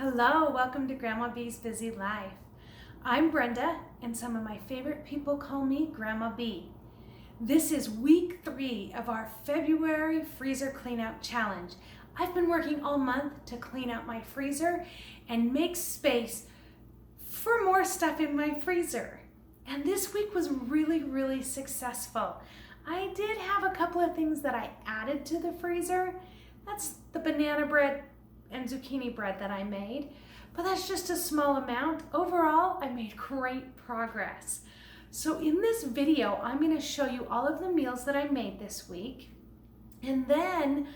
Hello, welcome to Grandma B's Busy Life. I'm Brenda, and some of my favorite people call me Grandma B. This is week 3 of our February freezer clean out challenge. I've been working all month to clean out my freezer and make space for more stuff in my freezer. And this week was really successful. I did have a couple of things that I added to the freezer. That's the banana bread and zucchini bread that I made, but that's just a small amount. Overall, I made great progress. So in this video, I'm going to show you all of the meals that I made this week, and then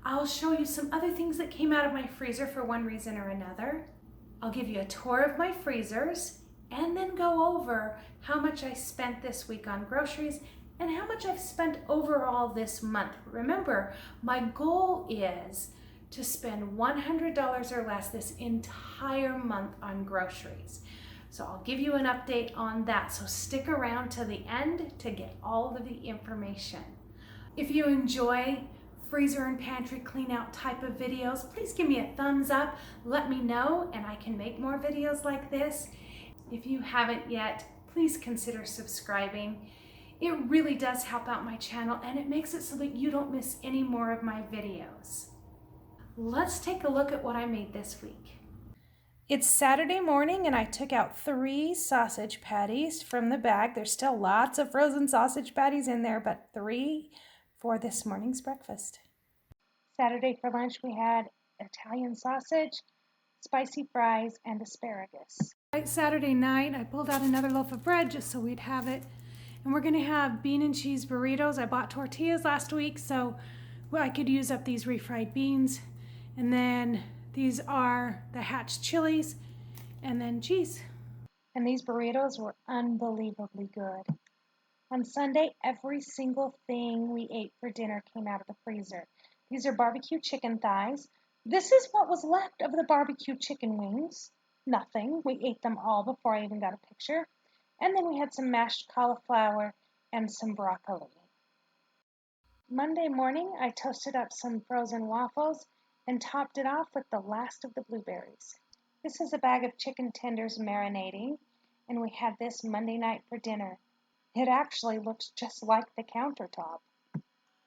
I'll show you some other things that came out of my freezer for one reason or another. I'll give you a tour of my freezers and then go over how much I spent this week on groceries and how much I've spent overall this month. Remember, my goal is to spend $100 or less this entire month on groceries. So I'll give you an update on that. So stick around to the end to get all of the information. If you enjoy freezer and pantry clean out type of videos, please give me a thumbs up. Let me know and I can make more videos like this. If you haven't yet, please consider subscribing. It really does help out my channel and it makes it so that you don't miss any more of my videos. Let's take a look at what I made this week. It's Saturday morning and I took out 3 sausage patties from the bag. There's still lots of frozen sausage patties in there, but 3 for this morning's breakfast. Saturday for lunch we had Italian sausage, spicy fries, and asparagus. Saturday night I pulled out another loaf of bread just so we'd have it. And we're gonna have bean and cheese burritos. I bought tortillas last week so I could use up these refried beans. And then these are the hatch chilies and then cheese. And these burritos were unbelievably good. On Sunday, every single thing we ate for dinner came out of the freezer. These are barbecue chicken thighs. This is what was left of the barbecue chicken wings. Nothing. We ate them all before I even got a picture. And then we had some mashed cauliflower and some broccoli. Monday morning, I toasted up some frozen waffles and topped it off with the last of the blueberries. This is a bag of chicken tenders marinating, and we had this Monday night for dinner. It actually looks just like the countertop.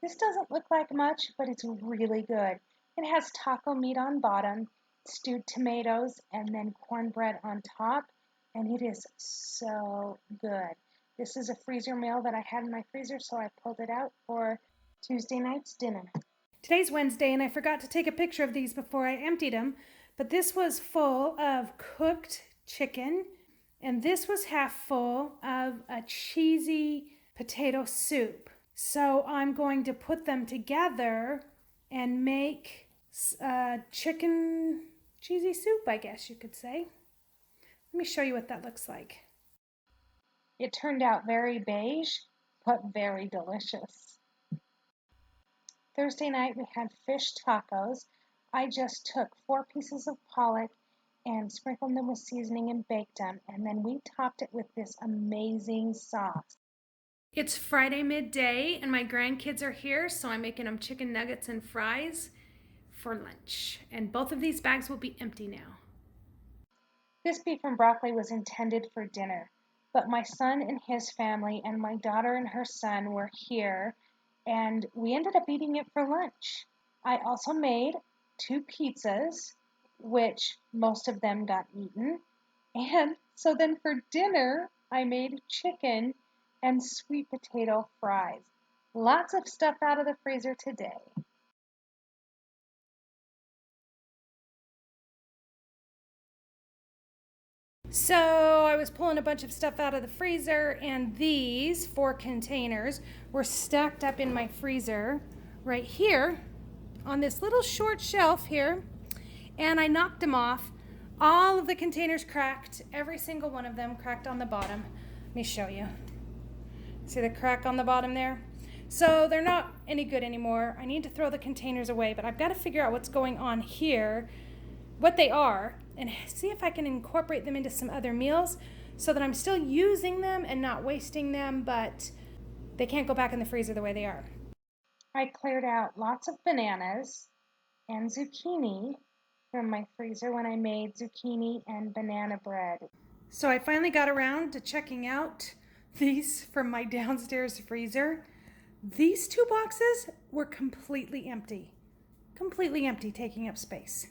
This doesn't look like much, but it's really good. It has taco meat on bottom, stewed tomatoes, and then cornbread on top, and it is so good. This is a freezer meal that I had in my freezer, so I pulled it out for Tuesday night's dinner. Today's Wednesday, and I forgot to take a picture of these before I emptied them, but this was full of cooked chicken, and this was half full of a cheesy potato soup. So I'm going to put them together and make chicken cheesy soup, I guess you could say. Let me show you what that looks like. It turned out very beige, but very delicious. Thursday night we had fish tacos. I just took 4 pieces of pollock and sprinkled them with seasoning and baked them, and then we topped it with this amazing sauce. It's Friday midday and my grandkids are here, so I'm making them chicken nuggets and fries for lunch. And both of these bags will be empty now. This beef and broccoli was intended for dinner, but my son and his family and my daughter and her son were here, and we ended up eating it for lunch. I also made 2 pizzas, which most of them got eaten. And so then for dinner, I made chicken and sweet potato fries. Lots of stuff out of the freezer today. So I was pulling a bunch of stuff out of the freezer, and these 4 containers were stacked up in my freezer right here on this little short shelf here, and I knocked them off. All of the containers cracked, every single one of them cracked on the bottom. Let me show you. See the crack on the bottom there? So they're not any good anymore. I need to throw the containers away, but I've got to figure out what's going on here, what they are, and see if I can incorporate them into some other meals so that I'm still using them and not wasting them, but they can't go back in the freezer the way they are. I cleared out lots of bananas and zucchini from my freezer when I made zucchini and banana bread. So I finally got around to checking out these from my downstairs freezer. These two boxes were completely empty, taking up space.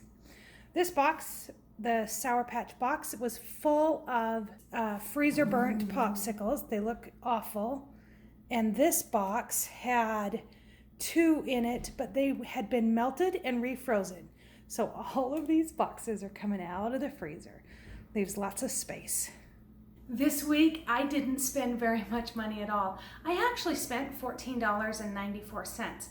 This box, the Sour Patch box, was full of freezer burnt popsicles. They look awful. And this box had 2 in it, but they had been melted and refrozen. So all of these boxes are coming out of the freezer. Leaves lots of space. This week, I didn't spend very much money at all. I actually spent $14.94.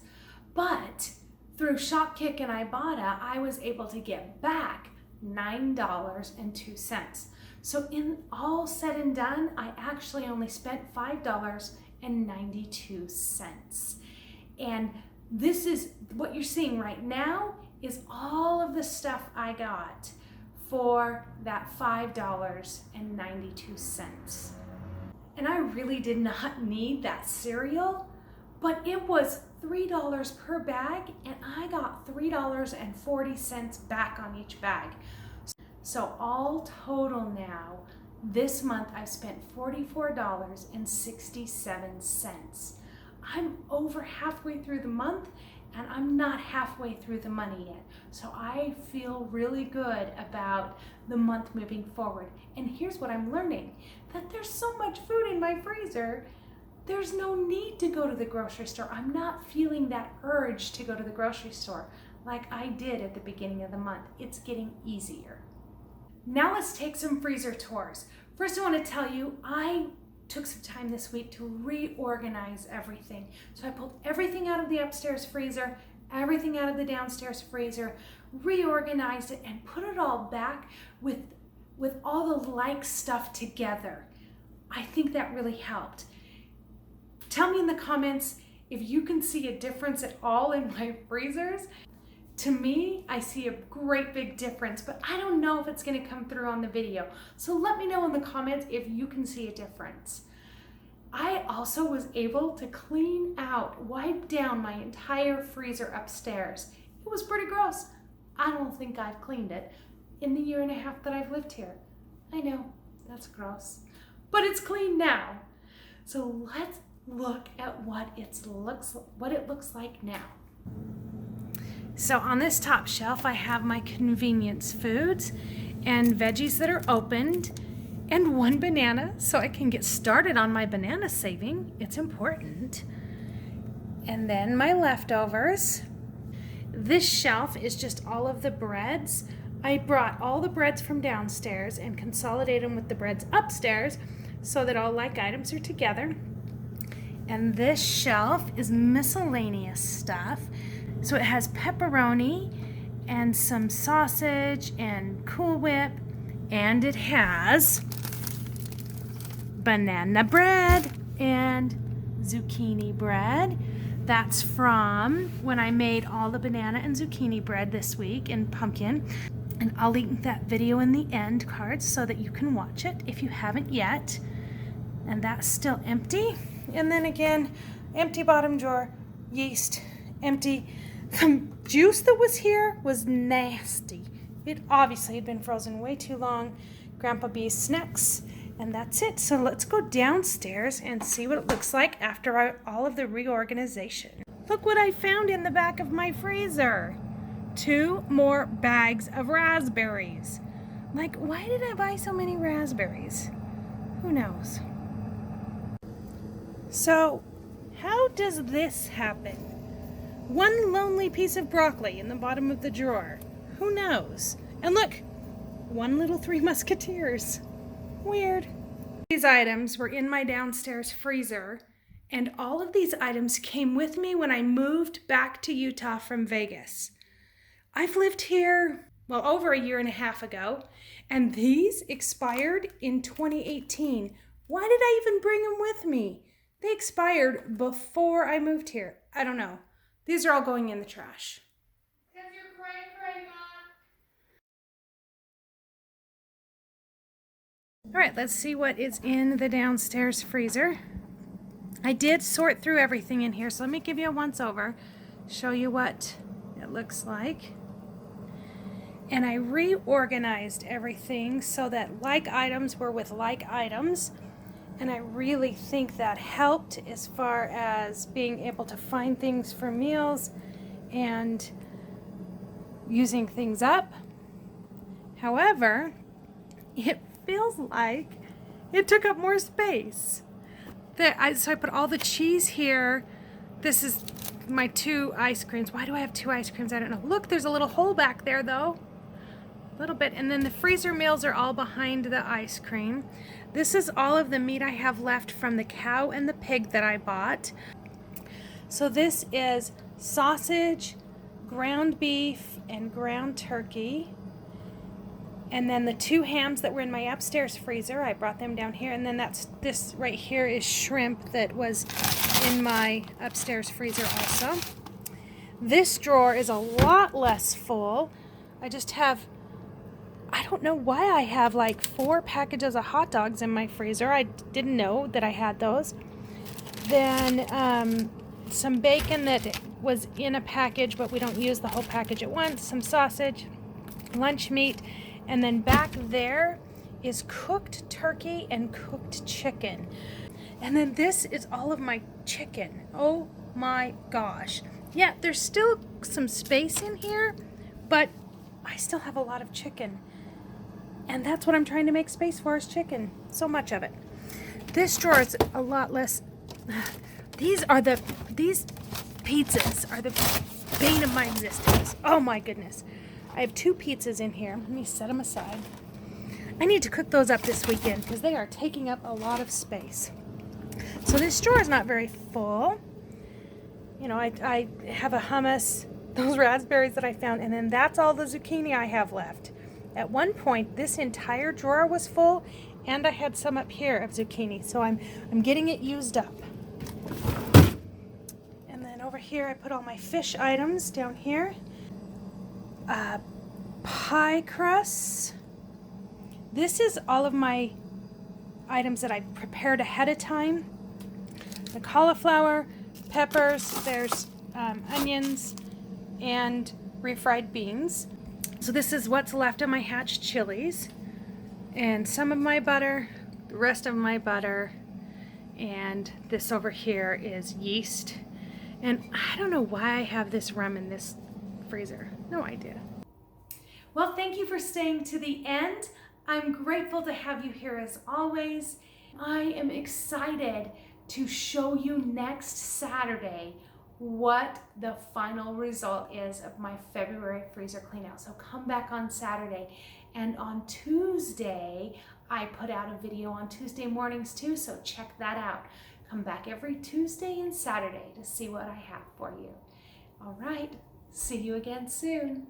But through Shopkick and Ibotta, I was able to get back $9.02. So in all said and done, I actually only spent $5.92. And this is what you're seeing right now is all of the stuff I got for that $5.92. And I really did not need that cereal, but it was $3 per bag, and I got $3.40 back on each bag. So all total now, this month I've spent $44.67. I'm over halfway through the month, and I'm not halfway through the money yet. So I feel really good about the month moving forward. And here's what I'm learning, that there's so much food in my freezer, there's no need to go to the grocery store. I'm not feeling that urge to go to the grocery store like I did at the beginning of the month. It's getting easier. Now let's take some freezer tours. First, I want to tell you, I took some time this week to reorganize everything. So I pulled everything out of the upstairs freezer, everything out of the downstairs freezer, reorganized it, and put it all back with all the like stuff together. I think that really helped. Tell me in the comments if you can see a difference at all in my freezers. To me, I see a great big difference, but I don't know if it's going to come through on the video. So let me know in the comments if you can see a difference. I also was able to clean out, wipe down my entire freezer upstairs. It was pretty gross. I don't think I've cleaned it in the 1.5 years that I've lived here. I know, that's gross, but it's clean now. So let's look at what it looks like now. So on this top shelf, I have my convenience foods and veggies that are opened and 1 banana, so I can get started on my banana saving. It's important. And then my leftovers. This shelf is just all of the breads. I brought all the breads from downstairs and consolidated them with the breads upstairs so that all like items are together. And this shelf is miscellaneous stuff. So it has pepperoni and some sausage and Cool Whip, and it has banana bread and zucchini bread. That's from when I made all the banana and zucchini bread this week and pumpkin. And I'll link that video in the end cards so that you can watch it if you haven't yet. And that's still empty. And then again, empty bottom drawer, yeast, empty. The juice that was here was nasty. It obviously had been frozen way too long. Grandpa B's snacks, and that's it. So let's go downstairs and see what it looks like after all of the reorganization. Look what I found in the back of my freezer. 2 more bags of raspberries. Like, why did I buy so many raspberries? Who knows? So, how does this happen? 1 lonely piece of broccoli in the bottom of the drawer. Who knows? And look, 1 little 3 Musketeers. Weird. These items were in my downstairs freezer, and all of these items came with me when I moved back to Utah from Vegas. I've lived here, well, over 1.5 years ago, and these expired in 2018. Why did I even bring them with me? They expired before I moved here. I don't know. These are all going in the trash. Because you're cray, Mom. All right, let's see what is in the downstairs freezer. I did sort through everything in here, so let me give you a once over, show you what it looks like. and I reorganized everything so that like items were with like items. And I really think that helped as far as being able to find things for meals and using things up. However, it feels like it took up more space. So I put all the cheese here. This is my 2 ice creams. Why do I have 2 ice creams? I don't know. Look, there's a little hole back there though. A little bit. And then the freezer meals are all behind the ice cream. This is all of the meat I have left from the cow and the pig that I bought. So this is sausage, ground beef, and ground turkey. And then the 2 hams that were in my upstairs freezer, I brought them down here. And then this right here is shrimp that was in my upstairs freezer also. This drawer is a lot less full. I just have, I don't know why I have like 4 packages of hot dogs in my freezer. I didn't know that I had those. Then some bacon that was in a package, but we don't use the whole package at once. Some sausage, lunch meat. And then back there is cooked turkey and cooked chicken. And then this is all of my chicken. Oh my gosh. Yeah, there's still some space in here, but I still have a lot of chicken. And that's what I'm trying to make space for, is chicken. So much of it. This drawer is a lot less. These pizzas are the bane of my existence. Oh my goodness. I have 2 pizzas in here. Let me set them aside. I need to cook those up this weekend because they are taking up a lot of space. So this drawer is not very full. You know, I have a hummus, those raspberries that I found, and then that's all the zucchini I have left. At one point, this entire drawer was full, and I had some up here of zucchini, so I'm getting it used up. And then over here, I put all my fish items down here. Pie crusts. This is all of my items that I prepared ahead of time. The cauliflower, peppers, there's onions, and refried beans. So this is what's left of my hatch chilies, and some of my butter, the rest of my butter, and this over here is yeast. And I don't know why I have this rum in this freezer. No idea. Well, thank you for staying to the end. I'm grateful to have you here as always. I am excited to show you next Saturday what the final result is of my February freezer clean out. So come back on Saturday. And on Tuesday, I put out a video on Tuesday mornings too, so check that out. Come back every Tuesday and Saturday to see what I have for you. All right, see you again soon.